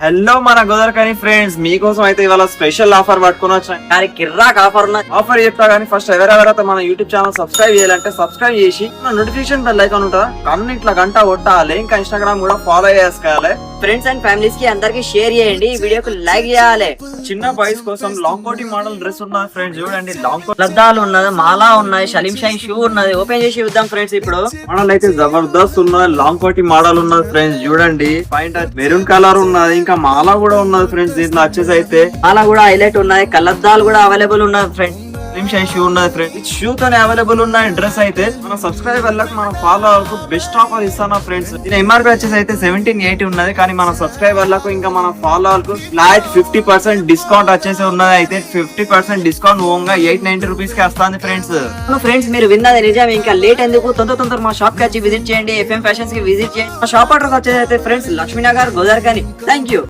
Hello మన గోదర్కని friends, మీకోసం అయితే ఇవాళ స్పెషల్ ఆఫర్ పట్టుకుని వచ్చాను. కానీ కిర్రాక్ ఆఫర్ చెప్తా కానీ ఫస్ట్ ఎవరెవరైతే మన యూట్యూబ్ ఛానల్ సబ్స్క్రైబ్ చేయాలంటే సబ్స్క్రైబ్ చేసి నోటిఫికేషన్ బెల్ ఐకాన్ ఉంటుందా అన్నిట్లా గంట కొట్టాలి. ఇంకా ఇన్స్టాగ్రామ్ కూడా ఫాలో చేసుకోవాలి. ఫ్రెండ్స్ అండ్ ఫ్యామిలీస్ కి అందరికి షేర్ చేయండి, ఈ వీడియోకి లైక్ చేయాలి. చిన్న బాయ్స్ కోసం లాంగ్ కోటి మోడల్ డ్రెస్ ఉన్నది ఫ్రెండ్స్, చూడండి. లాంగ్ కోట్ లద్దాలు ఉన్నది, మాలా ఉన్నాయి, షలీం షాయి షూ ఉన్నది. ఓపెన్ చేసి చూద్దాం ఫ్రెండ్స్. ఇప్పుడు మోడల్ అయితే జబర్దస్త్ ఉన్నది. లాంగ్ కోటి మోడల్ ఉన్నది ఫ్రెండ్స్, చూడండి. పైన మెరూన్ కలర్ ఉన్నది, ఇంకా మాలా కూడా ఉన్నది ఫ్రెండ్స్. దీంట్లో వచ్చేసి అయితే మాలా కూడా హైలైట్ ఉన్నాయి, కలద్దాలు కూడా అవైలబుల్ ఉన్నాయి ఫ్రెండ్స్. షూ ఉన్నది ఫ్రెండ్స్. షూ తోనే అవైలబుల్ ఉన్నాయి డ్రెస్ అయితే. మన సబ్స్క్రైబర్లకు మన ఫాలోవర్లకు బెస్ట్ ఆఫర్ ఇస్తాను ఫ్రెండ్స్. దీని ఎంఆర్పీ వచ్చేసి అయితే 1780 ఉన్నది, కానీ మన సబ్స్క్రైబర్లకు ఇంకా మన ఫాలోవర్లకు ఫ్లాట్ 50% డిస్కౌంట్ వచ్చేసి ఉన్నది. అయితే 50% డిస్కౌంట్ ఓన్గా 890 రూపీస్ కి వస్తుంది ఫ్రెండ్స్. ఫ్రెండ్స్ మీరు విన్నది నిజం, ఇంకా లేట్ ఎందుకు, తొందర మా షాప్ కి వచ్చి విజిట్ చేయండి. FM ఫ్యాషన్స్ కి విజిట్ చేయండి. మా షాప్ అడ్రస్ వచ్చేసి అయితే friends Lakshmi Nagar, Godavarikhani. Thank you.